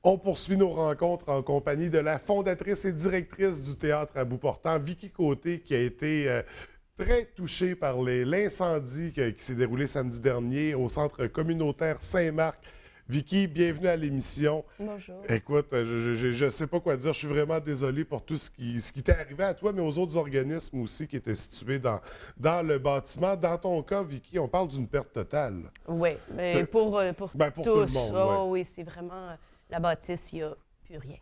On poursuit nos rencontres en compagnie de la fondatrice et directrice du théâtre à bout portant, Vicky Côté, qui a été très touchée par l'incendie qui s'est déroulé samedi dernier au centre communautaire Saint-Marc. Vicky, bienvenue à l'émission. Bonjour. Écoute, je ne sais pas quoi dire. Je suis vraiment désolé pour tout ce qui t'est arrivé à toi, mais aux autres organismes aussi qui étaient situés dans le bâtiment. Dans ton cas, Vicky, on parle d'une perte totale. Oui, mais pour Pour tous. tout le monde. Oh, oui, c'est vraiment la bâtisse, il n'y a plus rien.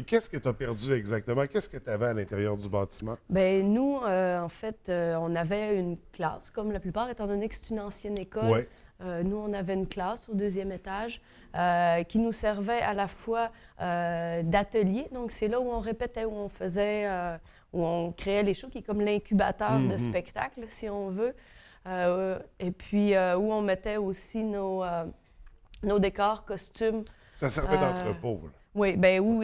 Qu'est-ce que tu as perdu exactement? Qu'est-ce que tu avais à l'intérieur du bâtiment? Bien, nous, en fait, on avait une classe, comme la plupart, étant donné que c'est une ancienne école. Oui. Nous, on avait une classe au deuxième étage qui nous servait à la fois d'atelier. Donc, c'est là où on répétait, où on faisait, où on créait les shows, qui est comme l'incubateur de spectacle, si on veut. Et puis, où on mettait aussi nos décors, costumes. Ça servait d'entrepôt. Là. Oui, bien, où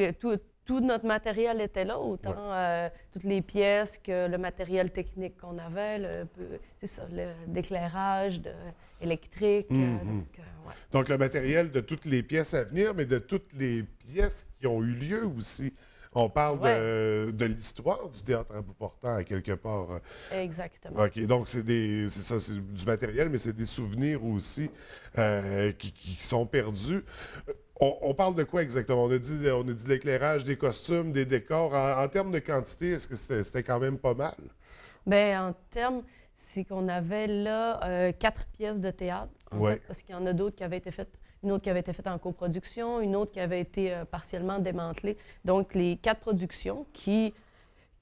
tout notre matériel était là, autant toutes les pièces que le matériel technique qu'on avait, c'est ça, d'éclairage, électrique. Donc, le matériel de toutes les pièces à venir, mais de toutes les pièces qui ont eu lieu aussi. On parle de l'histoire du théâtre à bout portant, à quelque part. Exactement. OK, donc c'est du matériel, mais c'est des souvenirs aussi qui sont perdus. On parle de quoi exactement? On a dit de l'éclairage, des costumes, des décors. En termes de quantité, est-ce que c'était quand même pas mal? Bien, en termes, c'est qu'on avait là 4 pièces de théâtre, en fait, parce qu'il y en a d'autres qui avaient été faites, une autre qui avait été faite en coproduction, une autre qui avait été partiellement démantelée. Donc, les 4 productions qui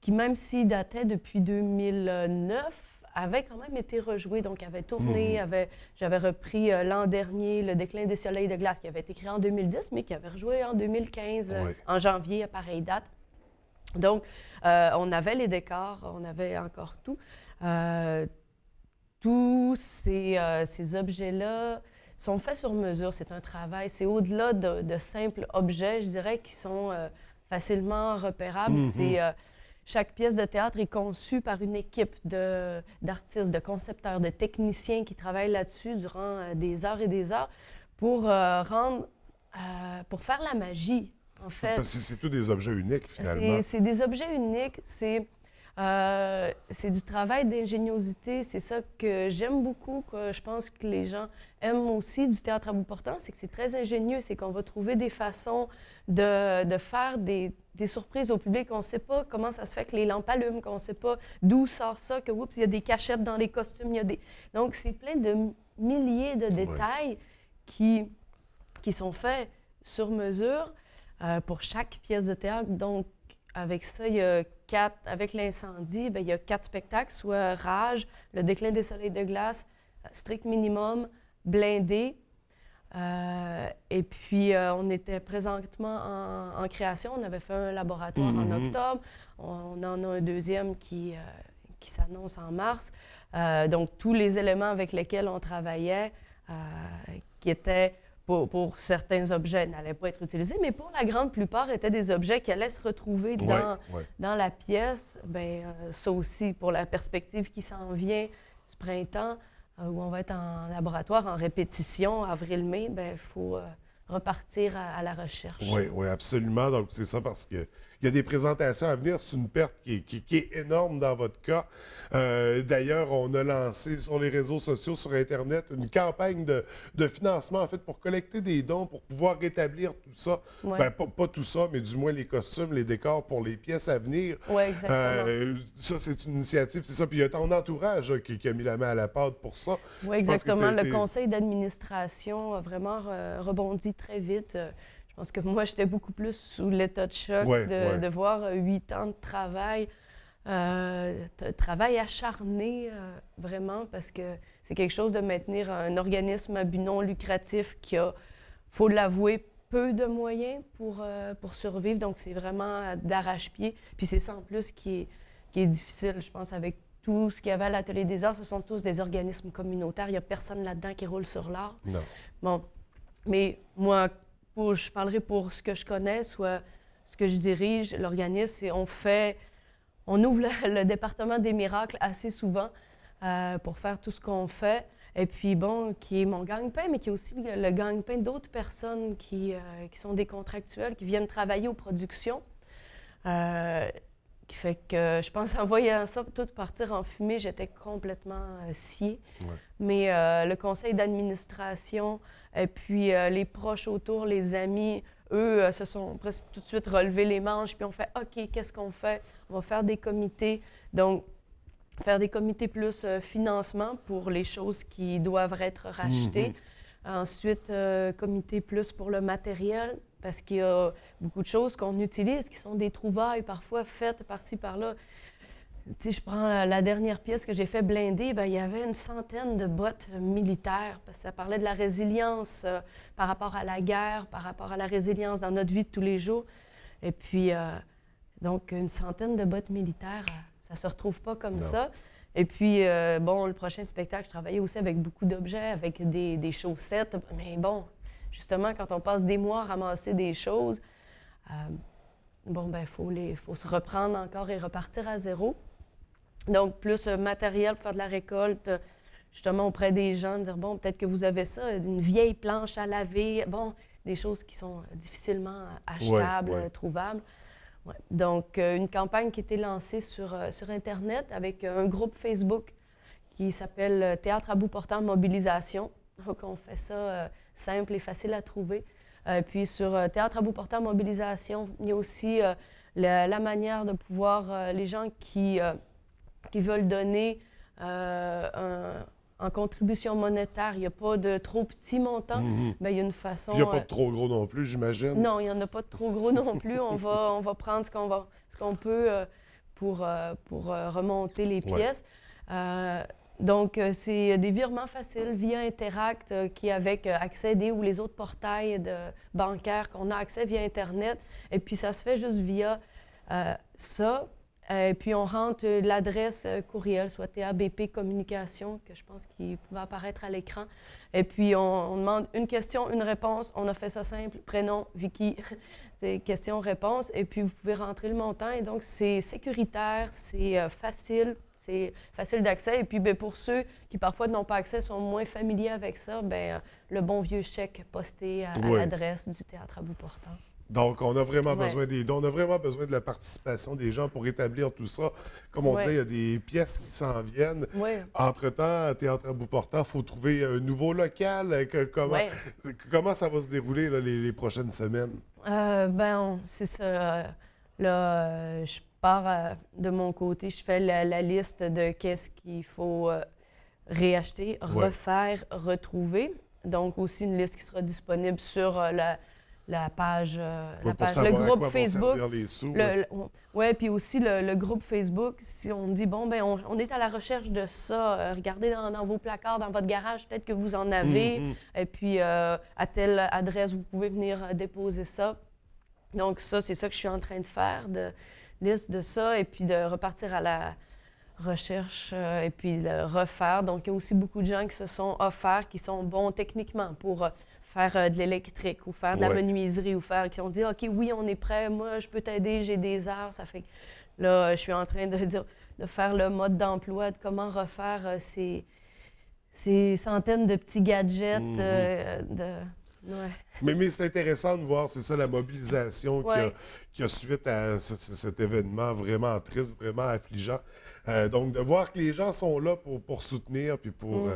même s'ils dataient depuis 2009, avait quand même été rejoué, donc avait tourné, j'avais repris l'an dernier Le déclin des soleils de glace, qui avait été créé en 2010, mais qui avait rejoué en 2015, en janvier, à pareille date. Donc, on avait les décors, on avait encore tout. Tous ces objets-là sont faits sur mesure, c'est un travail, c'est au-delà de simples objets, je dirais, qui sont facilement repérables. Chaque pièce de théâtre est conçue par une équipe d'artistes, de concepteurs, de techniciens qui travaillent là-dessus durant des heures et des heures pour pour faire la magie, en fait. Parce que c'est tous des objets uniques, finalement. C'est des objets uniques, c'est du travail d'ingéniosité, c'est ça que j'aime beaucoup, que je pense que les gens aiment aussi du théâtre à bout portant, c'est que c'est très ingénieux, c'est qu'on va trouver des façons de faire des surprises au public. On ne sait pas comment ça se fait que les lampes allument, qu'on ne sait pas d'où sort ça, que oups, il y a des cachettes dans les costumes, Donc, c'est plein de milliers de détails qui sont faits sur mesure pour chaque pièce de théâtre. Donc, avec ça, il y a 4, avec l'incendie, bien, il y a 4 spectacles, soit Rage, Le déclin des soleils de glace, Strict minimum, Blindé. Et puis, on était présentement en création. On avait fait un laboratoire en octobre. On en a un deuxième qui s'annonce en mars. Donc, tous les éléments avec lesquels on travaillait, qui étaient, pour certains objets, n'allaient pas être utilisés, mais pour la grande plupart, étaient des objets qui allaient se retrouver dans la pièce. Bien, ça aussi, pour la perspective qui s'en vient ce printemps, où on va être en laboratoire, en répétition, avril-mai, bien, il faut repartir à la recherche. Oui, absolument. Donc, c'est ça parce que il y a des présentations à venir. C'est une perte qui est énorme dans votre cas. D'ailleurs, on a lancé sur les réseaux sociaux, sur Internet, une campagne de financement, en fait, pour collecter des dons, pour pouvoir rétablir tout ça. Ouais. Bien, pas tout ça, mais du moins les costumes, les décors pour les pièces à venir. Oui, exactement. Ça, c'est une initiative, c'est ça. Puis il y a ton entourage qui a mis la main à la pâte pour ça. Oui, exactement. Le conseil d'administration a vraiment rebondi très vite. Je pense que moi, j'étais beaucoup plus sous l'état de choc de voir 8 ans de travail, travail acharné, vraiment, parce que c'est quelque chose de maintenir un organisme à but non lucratif qui a, faut l'avouer, peu de moyens pour survivre. Donc, c'est vraiment d'arrache-pied. Puis c'est ça, en plus, qui est difficile, je pense, avec tout ce qu'il y avait à l'Atelier des Arts. Ce sont tous des organismes communautaires. Il n'y a personne là-dedans qui roule sur l'art. Non. Bon, mais moi, je parlerai pour ce que je connais, soit ce que je dirige, l'organisme, c'est on ouvre le département des miracles assez souvent pour faire tout ce qu'on fait. Et puis, bon, qui est mon gagne-pain, mais qui est aussi le gagne-pain d'autres personnes qui sont des contractuels, qui viennent travailler aux productions. Qui fait que je pense en voyant ça tout partir en fumée, j'étais complètement sciée. Ouais. Mais le conseil d'administration et puis les proches autour, les amis, eux se sont presque tout de suite relevés les manches, puis on fait OK, qu'est-ce qu'on fait? On va faire des comités. Donc, faire des comités plus financement pour les choses qui doivent être rachetées. Ensuite, comité plus pour le matériel, parce qu'il y a beaucoup de choses qu'on utilise qui sont des trouvailles parfois faites par-ci, par-là. Tu sais, je prends la dernière pièce que j'ai fait blinder, bien, il y avait une centaine de bottes militaires, parce que ça parlait de la résilience par rapport à la guerre, par rapport à la résilience dans notre vie de tous les jours. Et puis, donc, une centaine de bottes militaires, ça se retrouve pas comme ça. Et puis, bon, le prochain spectacle, je travaillais aussi avec beaucoup d'objets, avec des chaussettes. Mais bon, justement, quand on passe des mois à ramasser des choses, bon, ben faut se reprendre encore et repartir à zéro. Donc, plus matériel pour faire de la récolte, justement, auprès des gens, dire, bon, peut-être que vous avez ça, une vieille planche à laver, bon, des choses qui sont difficilement achetables, trouvables. Ouais. Donc, une campagne qui a été lancée sur Internet avec un groupe Facebook qui s'appelle Théâtre à bout portant Mobilisation. Donc, on fait ça simple et facile à trouver. Puis, sur Théâtre à bout portant Mobilisation, il y a aussi la manière de pouvoir, les gens qui veulent donner en contribution monétaire, il n'y a pas de trop petit montant, mais il y a une façon... Il n'y a pas de trop gros non plus, j'imagine. Non, il n'y en a pas de trop gros non plus. On va prendre ce qu'on peut pour remonter les pièces. Donc, c'est des virements faciles via Interact qui, avec Accéder ou les autres portails bancaires qu'on a accès via Internet. Et puis, ça se fait juste via ça. Et puis, on rentre l'adresse courriel, soit TABP Communication, que je pense qu'il va apparaître à l'écran. Et puis, on demande une question, une réponse. On a fait ça simple. Prénom, Vicky, c'est question-réponse. Et puis, vous pouvez rentrer le montant. Et donc, c'est sécuritaire, c'est facile. C'est facile d'accès. Et puis, bien, pour ceux qui, parfois, n'ont pas accès, sont moins familiers avec ça, bien, le bon vieux chèque posté à l'adresse du Théâtre à bout portant. Donc, on a vraiment besoin des dons, on a vraiment besoin de la participation des gens pour établir tout ça. Comme on disait, il y a des pièces qui s'en viennent. Entre-temps, à Théâtre à bout portant, il faut trouver un nouveau local. Comment ça va se dérouler là, les prochaines semaines? Ben, c'est ça. Là, je pars de mon côté, je fais la liste de qu'est-ce qu'il faut réacheter, refaire, retrouver. Donc, aussi une liste qui sera disponible sur la page, le groupe Facebook. Oui, puis aussi le groupe Facebook. Si on dit, bon, ben on est à la recherche de ça, regardez dans vos placards, dans votre garage, peut-être que vous en avez. Et puis, à telle adresse, vous pouvez venir déposer ça. Donc, ça, c'est ça que je suis en train de faire, de liste de ça, et puis de repartir à la recherche et puis de refaire. Donc, il y a aussi beaucoup de gens qui se sont offerts, qui sont bons techniquement pour faire de l'électrique ou faire de la menuiserie ou qui ont dit « OK, oui, on est prêt, moi, je peux t'aider, j'ai des heures. » Ça fait que là, je suis en train de faire le mode d'emploi, de comment refaire ces centaines de petits gadgets. Mais c'est intéressant de voir, c'est ça, la mobilisation qui a suite à cet événement vraiment triste, vraiment affligeant. Donc, de voir que les gens sont là pour soutenir puis pour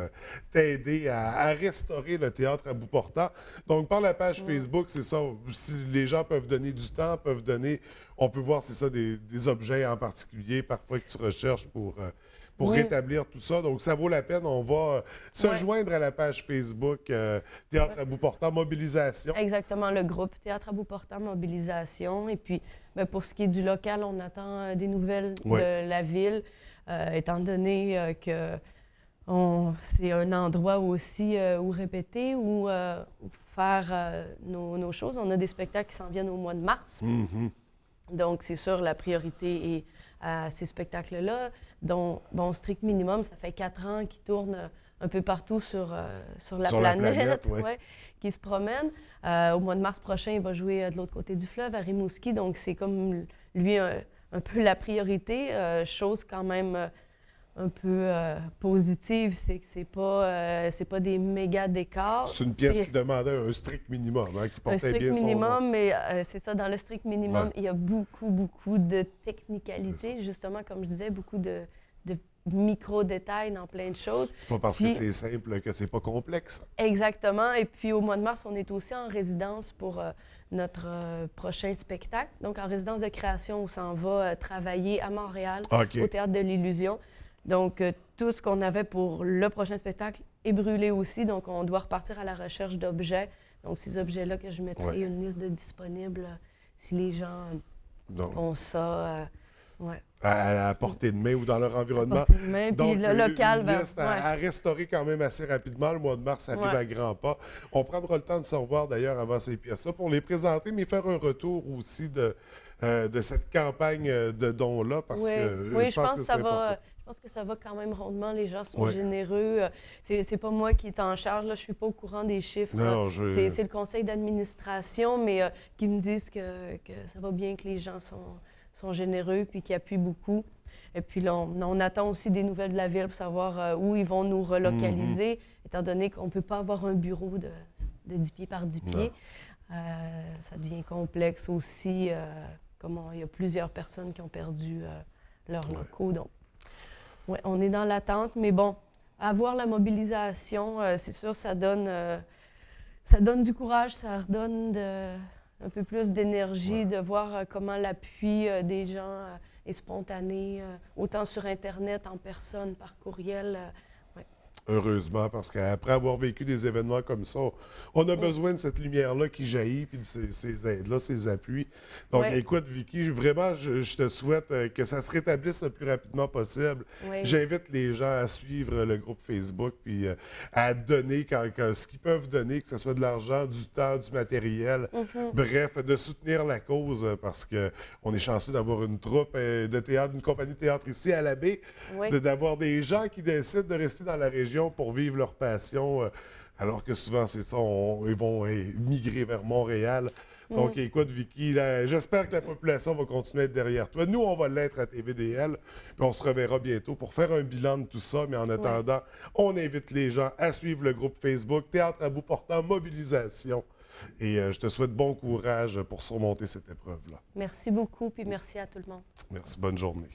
t'aider à restaurer le théâtre à bout portant. Donc, par la page Facebook, c'est ça. Si les gens peuvent donner du temps, peuvent donner... On peut voir, c'est ça, des objets en particulier, parfois que tu recherches pour rétablir tout ça. Donc, ça vaut la peine. On va se joindre à la page Facebook Théâtre à bout portant Mobilisation. Exactement, le groupe Théâtre à bout portant Mobilisation. Et puis, bien, pour ce qui est du local, on attend des nouvelles de la ville, étant donné que c'est un endroit aussi où répéter, où faire nos choses. On a des spectacles qui s'en viennent au mois de mars. Donc, c'est sûr, la priorité est à ces spectacles-là, dont, bon, strict minimum, ça fait 4 ans qu'ils tournent un peu partout sur la planète, qui se promènent. Au mois de mars prochain, il va jouer de l'autre côté du fleuve, à Rimouski, donc c'est comme lui un peu la priorité, chose quand même un peu positive, c'est que c'est pas des méga décors. C'est une pièce qui demandait un strict minimum, hein, qui Un portait strict bien son nom. minimum, mais c'est ça, dans le strict minimum, Ouais. il y a beaucoup de technicalité, justement, comme je disais, beaucoup de micro-détails dans plein de choses. C'est pas parce que Puis- c'est simple que c'est pas complexe. Exactement. Et puis au mois de mars, on est aussi en résidence pour notre prochain spectacle. Donc en résidence de création, on s'en va travailler à Montréal, OK. au Théâtre de l'Illusion. Donc tout ce qu'on avait pour le prochain spectacle est brûlé aussi. Donc on doit repartir à la recherche d'objets. Donc ces objets-là que je mettrai Ouais. une liste de disponibles si les gens Donc, ont ça. Ouais. à la portée de main ou dans leur environnement. Portée de main. Puis Donc, le local, une liste à ouais. restaurer quand même assez rapidement. Le mois de mars arrive Ouais. à grands pas. On prendra le temps de se revoir d'ailleurs avant ces pièces-là pour les présenter, mais faire un retour aussi de cette campagne de dons-là parce Oui, que oui, je pense que c'est important. je pense que ça va quand même rondement. Les gens sont Oui. généreux. C'est pas moi qui est en charge. Là, je suis pas au courant des chiffres. Non, C'est le conseil d'administration, mais qui me disent que ça va bien, que les gens sont généreux puis qui appuient beaucoup. Et puis là, on attend aussi des nouvelles de la ville pour savoir où ils vont nous relocaliser, étant donné qu'on ne peut pas avoir un bureau de 10 pieds par 10 pieds. Ça devient complexe aussi. Comme il y a plusieurs personnes qui ont perdu leurs locaux. Donc, ouais, on est dans l'attente, mais bon, avoir la mobilisation, c'est sûr, ça donne du courage, ça redonne un peu plus d'énergie de voir comment l'appui des gens est spontané, autant sur Internet, en personne, par courriel. Ouais. Heureusement, parce qu'après avoir vécu des événements comme ça, on a besoin de cette lumière-là qui jaillit, puis de ces aides-là, ces appuis. Donc, Ouais. écoute, Vicky, je te souhaite que ça se rétablisse le plus rapidement possible. Ouais. J'invite les gens à suivre le groupe Facebook, puis à donner ce qu'ils peuvent donner, que ce soit de l'argent, du temps, du matériel. Bref, de soutenir la cause, parce qu'on est chanceux d'avoir une troupe de théâtre, une compagnie de théâtre ici à la baie, Ouais. d'avoir des gens qui décident de rester dans la région pour vivre leur passion, alors que souvent, c'est ça, ils vont migrer vers Montréal. Donc, écoute, Vicky, j'espère que la population va continuer à être derrière toi. Nous, on va l'être à TVDL, puis on se reverra bientôt pour faire un bilan de tout ça. Mais en attendant, on invite les gens à suivre le groupe Facebook Théâtre à bout portant Mobilisation. Et je te souhaite bon courage pour surmonter cette épreuve-là. Merci beaucoup, puis merci à tout le monde. Merci, bonne journée.